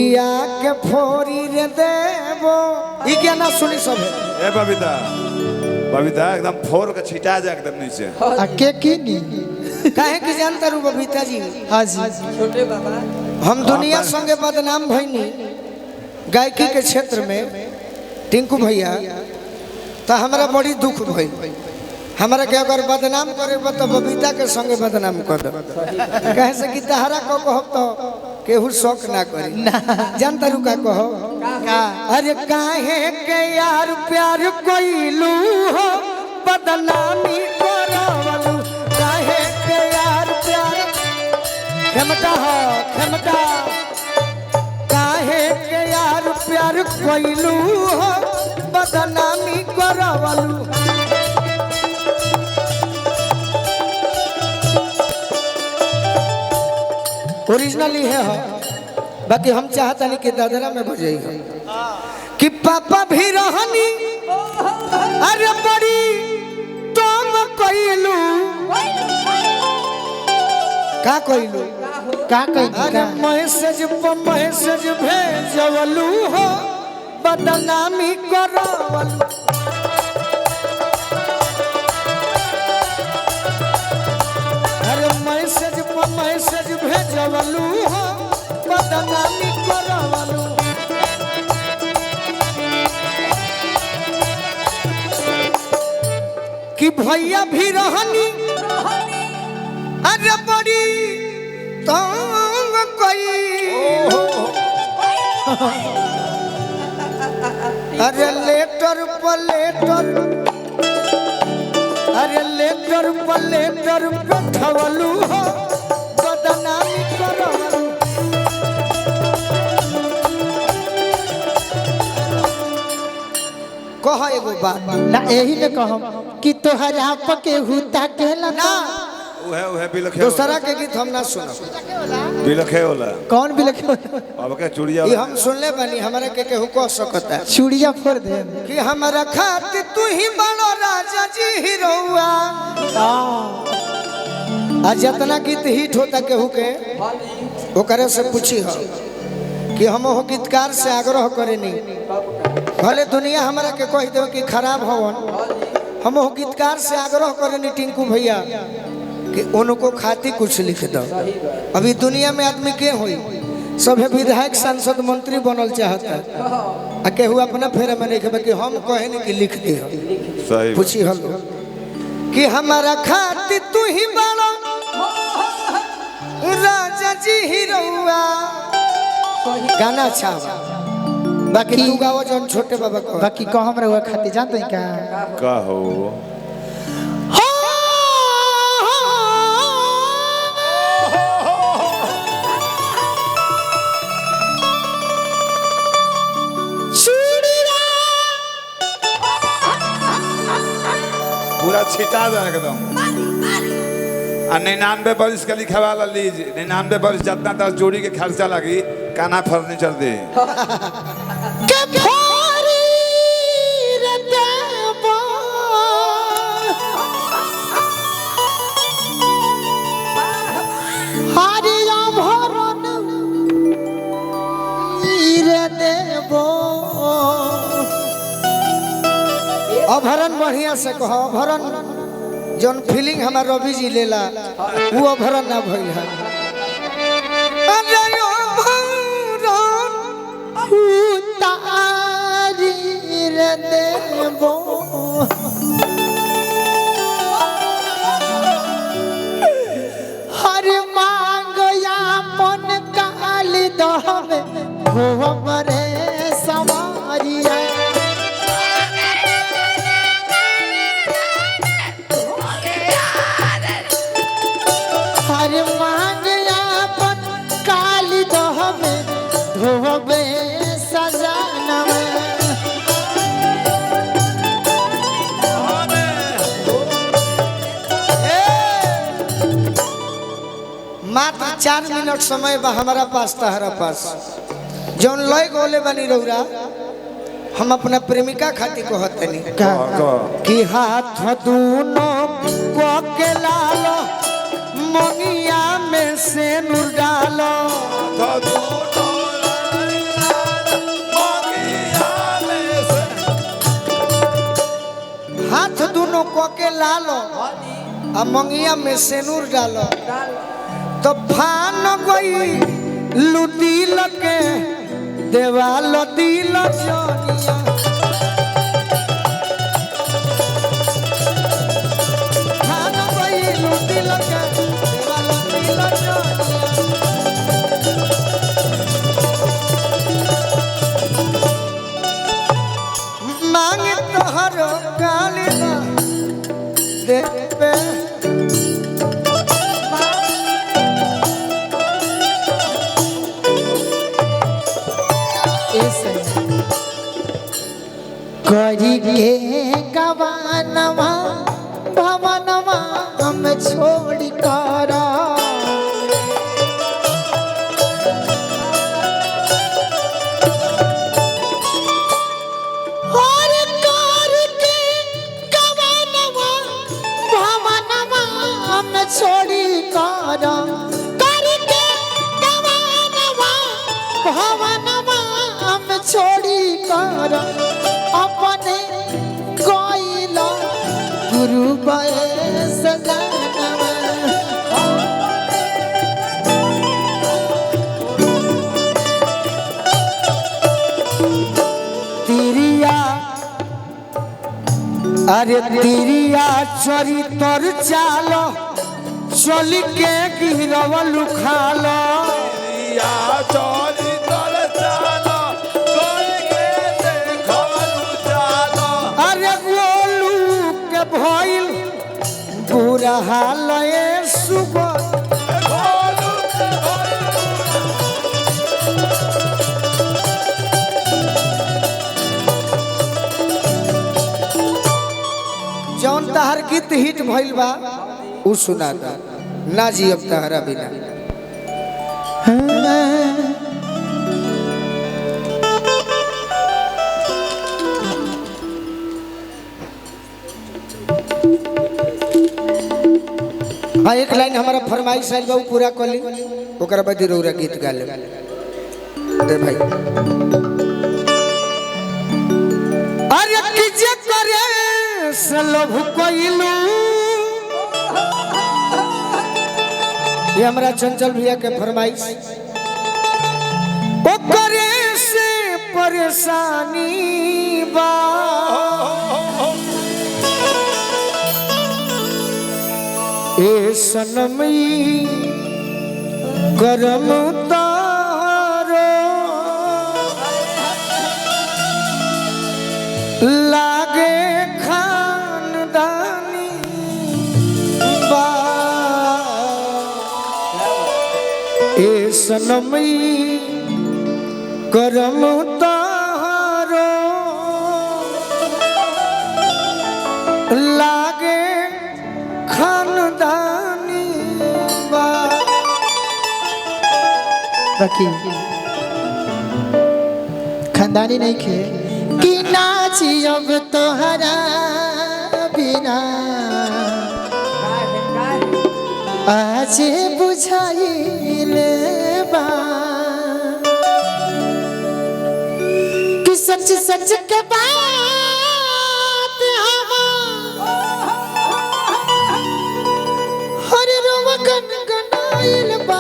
के फोरी रे देवो ई क्या ना सुनी सब ए बबीता बबीता एकदम फोर के छिटा जा एकदम नीचे के की काहे की जानता रू बबीता जी। हां जी छोटे बाबा हम दुनिया संगे बदनाम भइनी गायकी के क्षेत्र में टिंकू भैया तो हमरा बड़ी दुख भई। हमरा के अगर बदनाम करे तो बबीता के संगे बदनाम कर दो कहे से कि तहरा को कहो तो केहू शौक ना करी जानता रू का कहो अरे काहे के यार प्यार कोइलू हो बदनामी करवलू काहे के यार प्यार खेमटा हो खेमटा काहे के यार प्यार कोइलू हो बदनामी करवलू। ओरिजिनली है हो बाकी हम चाहता नहीं कि दादरा में बजाई कि पापा भी रहनी अरे बड़ी तुम कइलू का कइलू अरे मैसेज भेजवलू हो बदनामी करवलू। अरे मैसेज भेजवलू हो बदनामी करवलू। कि भैया भी रहनी अरे बड़ी तंग कोई अरे लेटर पर लेटर अरे लेटर पर लेटर बैठवलू हो बदनामी करवलू। कह एगो बात ना यही ने कहम कि तोहरा पके हुता केला ना उहे बिलखे दूसरा के गीत हम ना सुनब बिलखे होला कौन बिलखे अब के चूड़िया ये हम सुनले बानी हमरा के केहू कह सकता है चूड़िया फोड़ दे कि हमरा खातिर तू ही बड़ो राजा जी हीरोआ आ जितना गीत हिट होता केहू के ओकरे से पूछी हो कि हम हो गीतकार से आग्रह करेनी भले दुनिया हमरा के कह दे कि खराब हवन हम हो गीतकार से आग्रह करेनी टिंकू भैया कि उनको खाती कुछ लिख दो। अभी दुनिया में आदमी के होई सब विधायक सांसद मंत्री बनल चाहता आ केहू अपना फेरे में नहीं कि हम कहे नहीं कि लिख दे सही पूछी हलो कि हमारा खाती तू ही बड़ो राजा जी हीरोआ गाना अच्छा बाकी तू गाओ जौन छोटे बाबा को बाकी को हमरा हुआ खाती जानते हैं का हो पूरा छिटा जा एकदम 99 बरिस के लिखवा लीज 99 बरिस जितना तक जोड़ी के खर्चा लगी काना फर्नीचर दे के फोरी रे देबो हरिया भरन रे देबो अभरण बढ़िया से कहो अभरण जौन फीलिंग हमार रवि जी लेला वो अभरण ना भइल है। अरे अभरण उतारी रे देबो हर मांग यापन काल दहबे हो हमरे समारिया हर मांग यापन काल दहबे धोबे सजनवा मात्र 4 मिनट समय बा हमारा पास तहरा पास जौन लय गोले बनी रौरा हम अपना प्रेमिका खातिर कहतनी कि हाथ दूनो को के लालो मंगिया में से नूर डालो लालो आ मंगिया में सेनूर डालो तो फान गई लुदिल के देवाल दिल जोनिया फान गई लुदिल के देवाल दिल जोनिया मांगे तोहरो गाली दे पे करी के गवानवा भवनवा हम छोड़ कर छोड़ी कर करके गवानवा भवनवा हम छोड़ी कर अपने कोइला गुरु सजनवा तिरिया अरे तिरिया चरितर चालो चली के गिरवल खालो या चली तर चालो चली के देखल चालो अरे गोलू के भइल बुरा हाल ए सुबह जौन तहर गीत हिट भइल बा उ सुना दा ना जी अब तहरा बिना हाँ एक लाइन हमारा फरमाइश आइल बा उ पूरा कली ओकरा बाद रौरा गीत गा ले दे भाई अरे कीजे करे सलभ कोइलू ये हमारा चंचल भैया के फरमाइश ओ करे से परेशानी बा ए सनमी करम तारो लागे खानदानी बा ए सनमी करम तारो लागे खानदानी बा बाकी खानदानी नहीं खे कि नाची अब तोहरा बिना आज बुझाइले बा कि सच सच के बात हर रोवा गनगनाइल बा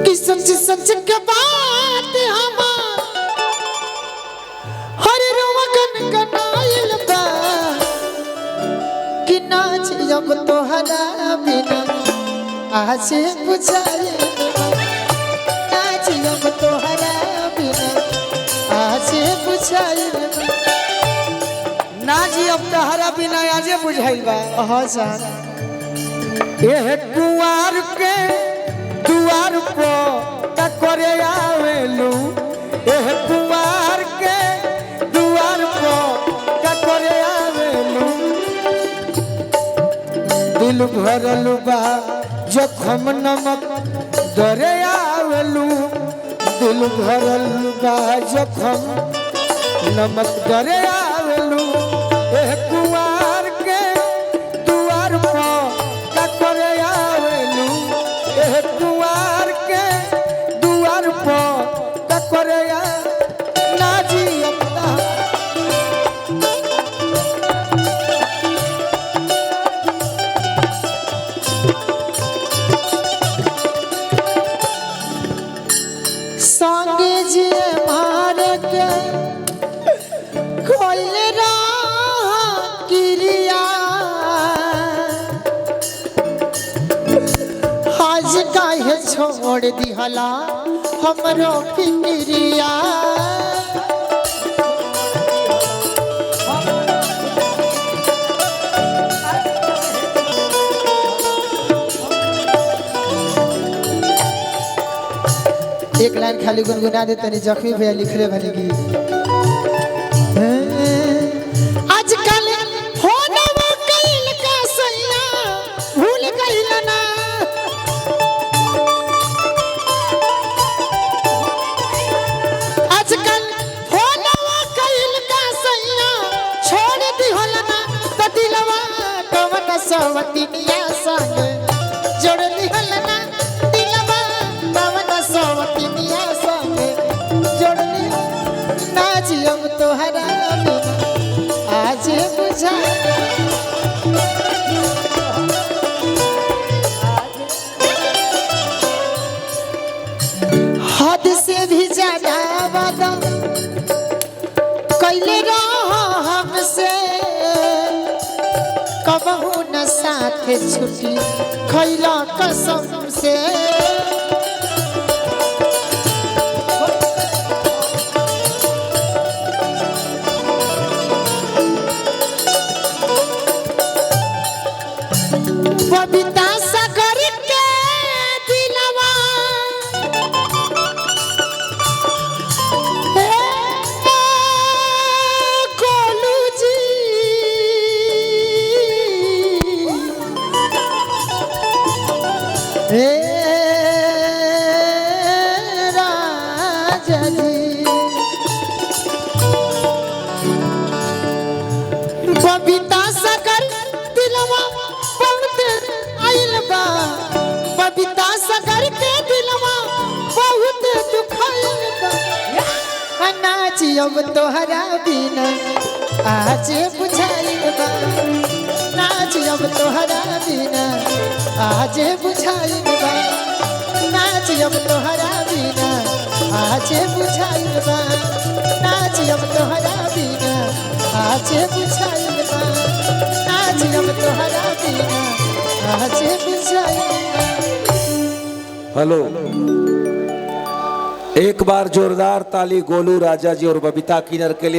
कि सच सच के बात हर रोवा गनगनाइल बा कि नाच जब तोहरा बिना आज बुझाइल नाच जब तोहरा बिना आज बुझाइल ना जी अब तहरा बिना आजे बुझाइल बा हाँ जान एह कुआर के दुआर पर करे आवेलू एह कुआर के दुआर पर करे आवेलू दिल भरल बा जखम नमक दरे आवेलू दिल भरल बा जखम नमक दरे आवेलू एह कुआर के दुआर पर करे आवेलू एह कुआर के दुआर पर करे ना जी अपना से कोइले रा किरिया आज काहे छोड़ दिहला हमरो फिक्रिया एक लाइन खाली गुनगुना दे तनी जख्मी भैया लिखले भले की आजकल फोनवा कइल का सैया भूल गइल ना आजकल फोनवा कइल का सैया छोड़ दिहल ना त दिलवा कवन सवतिनिया संग जोड़ लिहल ना दिलवा कवन सवतिनिया संग जोड़ लिहल ना जियम तोहरा बिना आज बुझा हद से भी ज्यादा वादा कैले रहो हमसे कबहू न साथ छुट्टी खैला कसम से बबीता सागर के दिलवा गोलू जी राजा जी बबीता सागर दिलवा बहुत आइल बा बबीता सागर के दिलवा बहुत दुखाइल बा अनाज अब तोहरा बिना आज बुझाइल बा नाच अब तोहरा बिना आज बुझाइल बा नाच अब तोहरा बिना आज बुझाइल बा नाच अब तोहरा बिना आज बुझाइल बा नाच अब तोहरा बिना आज बुझाइल बा। हेलो, एक बार जोरदार ताली गोलू राजा जी और बबीता किन्नर के लिए।